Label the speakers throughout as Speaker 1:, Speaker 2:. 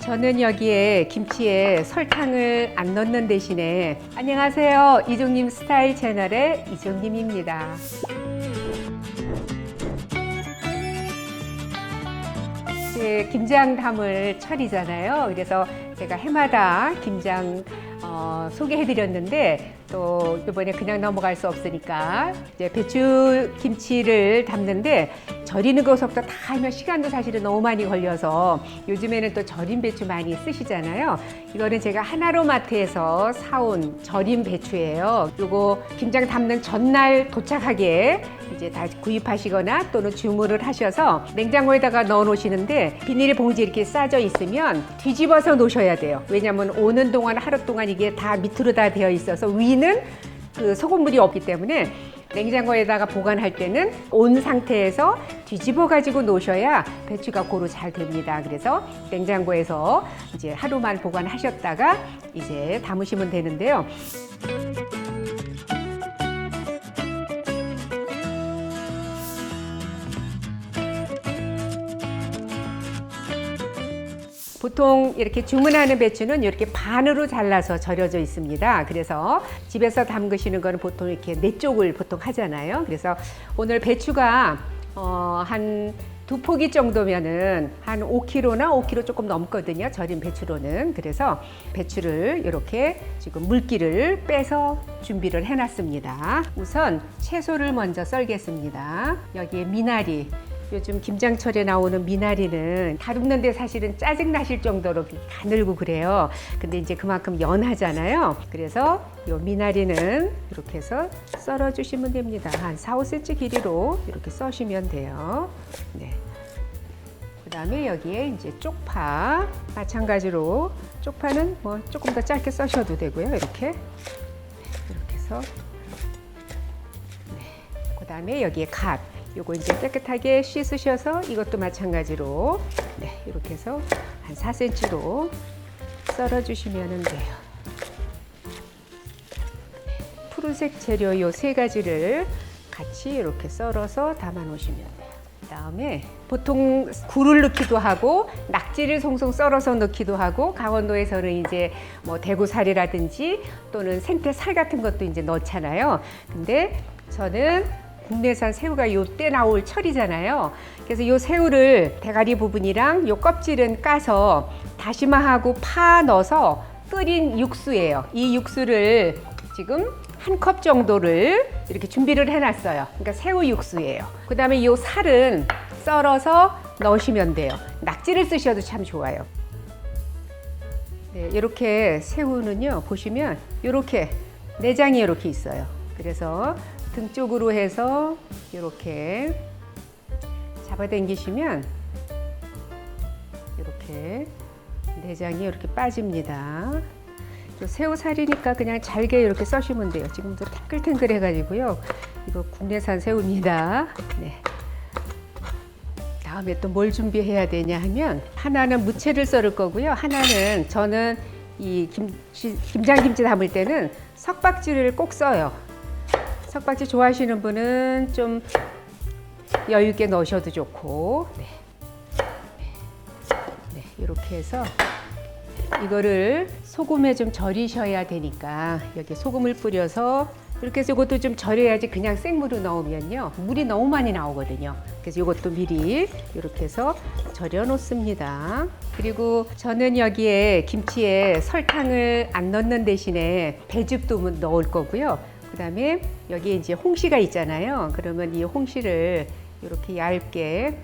Speaker 1: 저는 여기에 김치에 설탕을 안 넣는 대신에 안녕하세요. 이종님 스타일 채널의 이종님입니다. 이제 김장 담을 철이잖아요. 그래서 제가 해마다 김장 소개해드렸는데 또 이번에 그냥 넘어갈 수 없으니까 이제 배추 김치를 담는데 절이는 것부터 다 하면 시간도 사실은 너무 많이 걸려서 요즘에는 또 절인 배추 많이 쓰시잖아요. 이거는 제가 하나로마트에서 사온 절인 배추예요. 요거 김장 담는 전날 도착하게 이제 다 구입하시거나 또는 주문을 하셔서 냉장고에다가 넣어 놓으시는데 비닐봉지 이렇게 싸져 있으면 뒤집어서 놓으셔야 돼요. 왜냐하면 오는 동안 하루 동안 이게 다 밑으로 다 되어 있어서 위는 그 소금물이 없기 때문에 냉장고에다가 보관할 때는 온 상태에서 뒤집어 가지고 놓으셔야 배추가 고루 잘 됩니다. 그래서 냉장고에서 이제 하루만 보관하셨다가 이제 담으시면 되는데요. 보통 이렇게 주문하는 배추는 이렇게 반으로 잘라서 절여져 있습니다. 그래서 집에서 담그시는 거는 보통 이렇게 네 쪽을 보통 하잖아요. 그래서 오늘 배추가 한 2포기 정도면은 한 5kg나 5kg 조금 넘거든요. 절인 배추로는. 그래서 배추를 이렇게 지금 물기를 빼서 준비를 해놨습니다. 우선 채소를 먼저 썰겠습니다. 여기에 미나리. 요즘 김장철에 나오는 미나리는 다듬는데 사실은 짜증 나실 정도로 가늘고 그래요. 근데 이제 그만큼 연하잖아요. 그래서 이 미나리는 이렇게 해서 썰어 주시면 됩니다. 한 4, 5cm 길이로 이렇게 써시면 돼요. 네. 그다음에 여기에 이제 쪽파 마찬가지로 쪽파는 뭐 조금 더 짧게 써셔도 되고요. 이렇게 해서 네. 그다음에 여기에 갓. 요거 이제 깨끗하게 씻으셔서 이것도 마찬가지로 네, 이렇게 해서 한 4cm로 썰어 주시면 돼요. 푸른색 재료 요 세 가지를 같이 이렇게 썰어서 담아 놓으시면 돼요. 그다음에 보통 굴을 넣기도 하고 낙지를 송송 썰어서 넣기도 하고 강원도에서는 이제 뭐 대구살이라든지 또는 생태살 같은 것도 이제 넣잖아요. 근데 저는 국내산 새우가 요때 나올 철이잖아요. 그래서 요 새우를 대가리 부분이랑 요 껍질은 까서 다시마하고 파 넣어서 끓인 육수예요. 이 육수를 지금 한 컵 정도를 이렇게 준비를 해놨어요. 그러니까 새우 육수예요. 그 다음에 요 살은 썰어서 넣으시면 돼요. 낙지를 쓰셔도 참 좋아요. 네, 이렇게 새우는요 보시면 이렇게 내장이 이렇게 있어요. 그래서 등 쪽으로 해서 이렇게 잡아당기시면 이렇게 내장이 이렇게 빠집니다. 새우살이니까 그냥 잘게 이렇게 써시면 돼요. 지금도 탱글탱글 해가지고요. 이거 국내산 새우입니다. 네. 다음에 또 뭘 준비해야 되냐 하면 하나는 무채를 썰을 거고요. 하나는 저는 이 김장김치 담을 때는 석박지를 꼭 써요. 석박지 좋아하시는 분은 좀 여유 있게 넣으셔도 좋고 네. 네, 이렇게 해서 이거를 소금에 좀 절이셔야 되니까 여기 소금을 뿌려서 이렇게 해서 이것도 좀 절여야지 그냥 생물로 넣으면요 물이 너무 많이 나오거든요. 그래서 이것도 미리 이렇게 해서 절여 놓습니다. 그리고 저는 여기에 김치에 설탕을 안 넣는 대신에 배즙도 넣을 거고요. 그 다음에 여기에 이제 홍시가 있잖아요. 그러면 이 홍시를 이렇게 얇게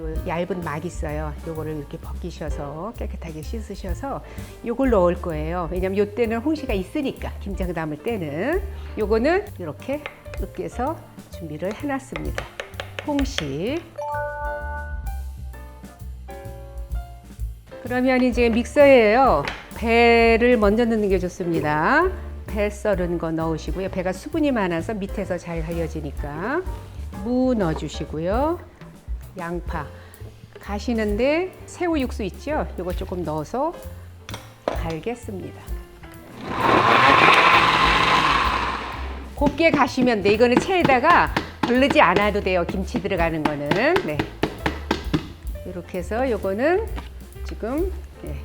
Speaker 1: 요 얇은 막 있어요. 요거를 이렇게 벗기셔서 깨끗하게 씻으셔서 요걸 넣을 거예요. 왜냐면 요 때는 홍시가 있으니까 김장 담을 때는 요거는 이렇게 으깨서 준비를 해놨습니다. 홍시. 그러면 이제 믹서예요. 배를 먼저 넣는 게 좋습니다. 배 썰은 거 넣으시고요. 배가 수분이 많아서 밑에서 잘 갈려지니까 무 넣어주시고요. 양파 가시는데 새우 육수 있죠? 이거 조금 넣어서 갈겠습니다. 곱게 가시면 돼. 이거는 체에다가 부르지 않아도 돼요. 김치 들어가는 거는. 네. 이렇게 해서 요거는 지금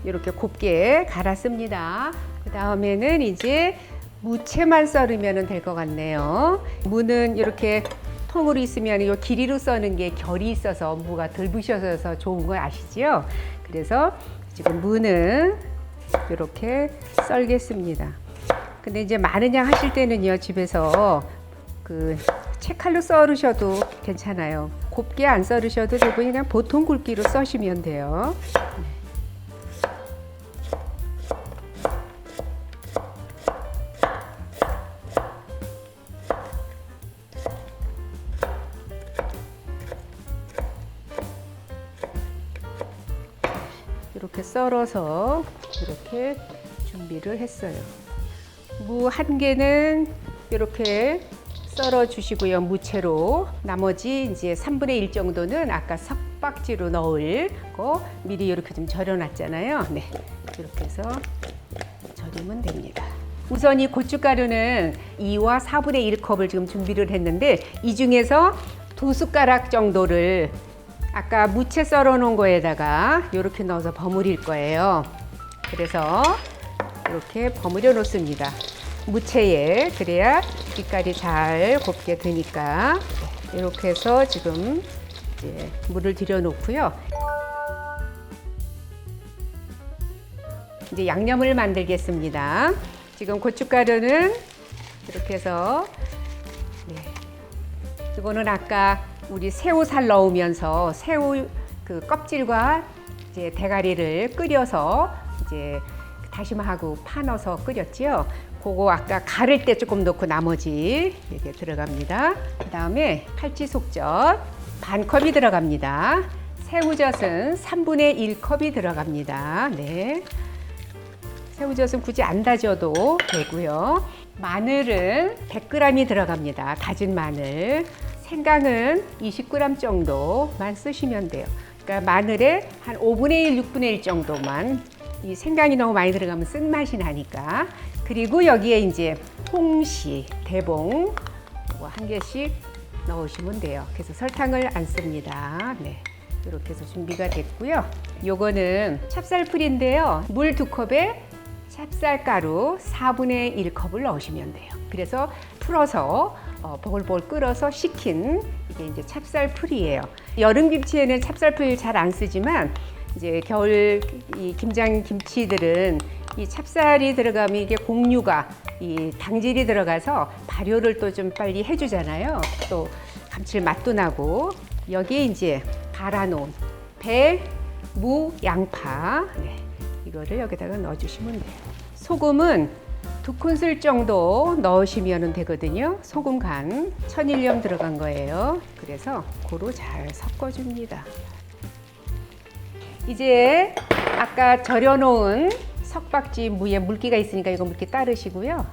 Speaker 1: 이렇게 곱게 갈았습니다. 그 다음에는 이제 무채만 썰으면 될 것 같네요. 무는 이렇게 통으로 있으면 이 길이로 써는 게 결이 있어서 무가 덜 부셔져서 좋은 거 아시죠? 그래서 지금 무는 이렇게 썰겠습니다. 근데 이제 많은 양 하실 때는요, 집에서 그 채칼로 썰으셔도 괜찮아요. 곱게 안 썰으셔도 되고 그냥 보통 굵기로 써시면 돼요. 이렇게 썰어서 이렇게 준비를 했어요. 무 한 개는 이렇게 썰어 주시고요. 무채로. 나머지 이제 3분의 1 정도는 아까 석박지로 넣을 거 미리 이렇게 좀 절여 놨잖아요. 네. 이렇게 해서 절이면 됩니다. 우선 이 고춧가루는 2와 4분의 1컵을 지금 준비를 했는데 이 중에서 2숟가락 정도를 아까 무채 썰어 놓은 거에다가 이렇게 넣어서 버무릴 거예요. 그래서 이렇게 버무려 놓습니다. 무채에. 그래야 빛깔이 잘 곱게 되니까. 이렇게 해서 지금 이제 물을 들여 놓고요. 이제 양념을 만들겠습니다. 지금 고춧가루는 이렇게 해서 이거는 아까 우리 새우살 넣으면서 새우 그 껍질과 이제 대가리를 끓여서 이제 다시마하고 파 넣어서 끓였지요. 그거 아까 가를 때 조금 넣고 나머지 이렇게 들어갑니다. 그 다음에 팔찌 속젓 반 컵이 들어갑니다. 새우젓은 3분의 1컵이 들어갑니다. 네. 새우젓은 굳이 안 다져도 되고요. 마늘은 100g이 들어갑니다. 다진 마늘. 생강은 20g 정도만 쓰시면 돼요. 그러니까 마늘에 한 5분의 1, 6분의 1 정도만. 이 생강이 너무 많이 들어가면 쓴맛이 나니까. 그리고 여기에 이제 홍시, 대봉 이거 한 개씩 넣으시면 돼요. 그래서 설탕을 안 씁니다. 네. 이렇게 해서 준비가 됐고요. 요거는 찹쌀풀인데요. 물 2컵에 찹쌀가루 4분의 1컵을 넣으시면 돼요. 그래서 풀어서 보글보글 끓어서 식힌 이게 이제 찹쌀풀이에요. 여름 김치에는 찹쌀풀 잘 안 쓰지만 이제 겨울 이 김장 김치들은 이 찹쌀이 들어가면 이게 곡류가 이 당질이 들어가서 발효를 또 좀 빨리 해주잖아요. 또 감칠맛도 나고 여기에 이제 갈아놓은 배, 무, 양파 이거를 여기다가 넣어주시면 돼요. 소금은 2큰술 정도 넣으시면 되거든요. 소금 간 천일염 들어간 거예요. 그래서 고루 잘 섞어줍니다. 이제 아까 절여놓은 석박지 무에 물기가 있으니까 이거 물기 따르시고요.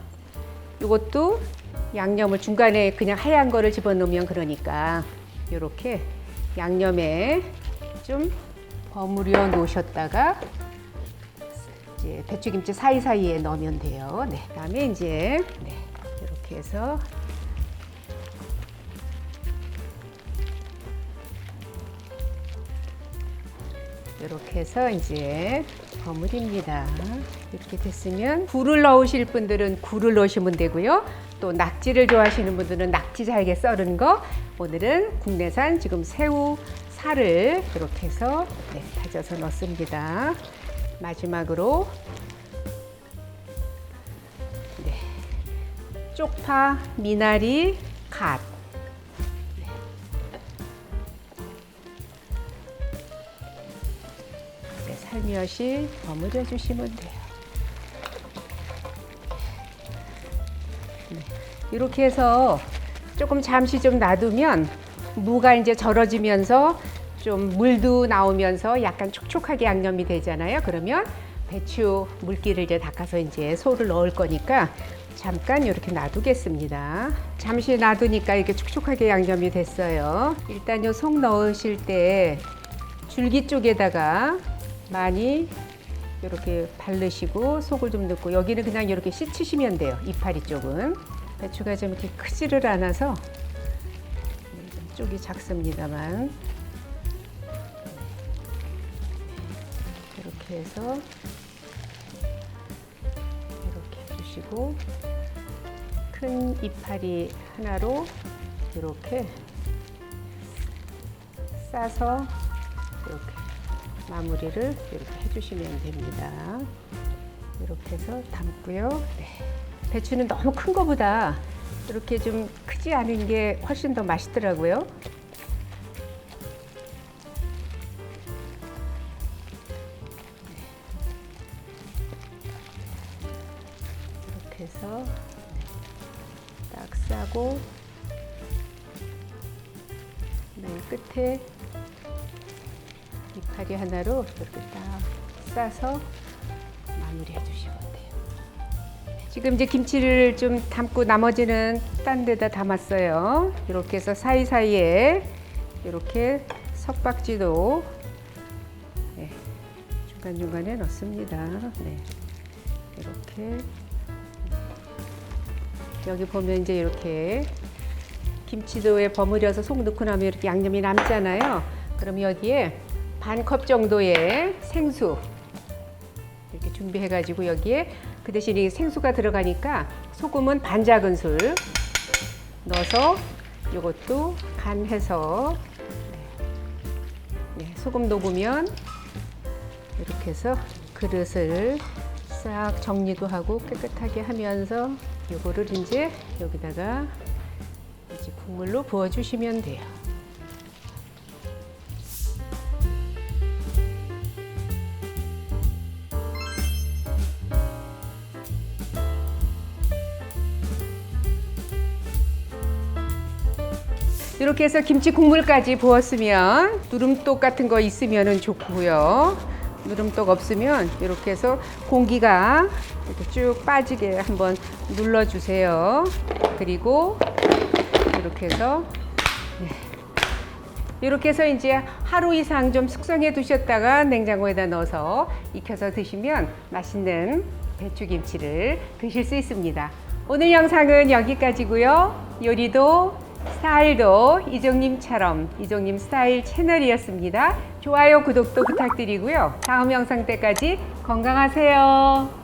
Speaker 1: 이것도 양념을 중간에 그냥 하얀 거를 집어넣으면 그러니까 이렇게 양념에 좀 버무려 놓으셨다가 이제 배추김치 사이사이에 넣으면 돼요. 네. 그다음에 이제 이렇게 해서 이렇게 해서 이제 버무립니다. 이렇게 됐으면 굴을 넣으실 분들은 굴을 넣으시면 되고요. 또 낙지를 좋아하시는 분들은 낙지 잘게 썰은 거. 오늘은 국내산 지금 새우 살을 이렇게 해서 다져서 넣습니다. 마지막으로 쪽파, 미나리, 갓. 살며시 버무려 주시면 돼요. 이렇게 해서 조금 잠시 좀 놔두면 무가 이제 절어지면서 좀 물도 나오면서 약간 촉촉하게 양념이 되잖아요. 그러면 배추 물기를 이제 닦아서 이제 소를 넣을 거니까 잠깐 이렇게 놔두겠습니다. 잠시 놔두니까 이렇게 촉촉하게 양념이 됐어요. 일단 요 속 넣으실 때 줄기 쪽에다가 많이 이렇게 바르시고 속을 좀 넣고 여기는 그냥 이렇게 씻으시면 돼요. 이파리 쪽은. 배추가 좀 이렇게 크지를 않아서 쪽이 작습니다만 이렇게 이렇게 해서 이렇게 해주시고 큰 이파리 하나로 이렇게 싸서 이렇게 마무리를 이렇게 해주시면 됩니다. 이렇게 해서 담고요. 네. 배추는 너무 큰 거보다 이렇게 좀 크지 않은 게 훨씬 더 맛있더라고요. 이렇게 해서 딱 싸고 맨 끝에 이파리 하나로 이렇게 딱 싸서 마무리해 주시면 돼요. 지금 이제 김치를 좀 담고 나머지는 딴 데다 담았어요. 이렇게 해서 사이사이에 이렇게 석박지도 네, 중간중간에 넣습니다. 네, 이렇게 여기 보면 이제 이렇게 김치도에 버무려서 속 넣고 나면 이렇게 양념이 남잖아요. 그럼 여기에 반 컵 정도의 생수 이렇게 준비해가지고 여기에 그 대신 이 생수가 들어가니까 소금은 반 작은술 넣어서 이것도 간해서 네, 소금 녹으면 이렇게 해서 그릇을 싹 정리도 하고 깨끗하게 하면서 이거를 이제 여기다가 이제 국물로 부어주시면 돼요. 이렇게 해서 김치 국물까지 부었으면 누름독 같은 거 있으면 좋고요. 누름독 없으면 이렇게 해서 공기가 이렇게 쭉 빠지게 한번 눌러주세요. 그리고 이렇게 해서 이렇게 해서 이제 하루 이상 좀 숙성해 두셨다가 냉장고에다 넣어서 익혀서 드시면 맛있는 배추김치를 드실 수 있습니다. 오늘 영상은 여기까지고요. 요리도 스타일도 이종님처럼 이종님 스타일 채널이었습니다. 좋아요, 구독도 부탁드리고요. 다음 영상 때까지 건강하세요.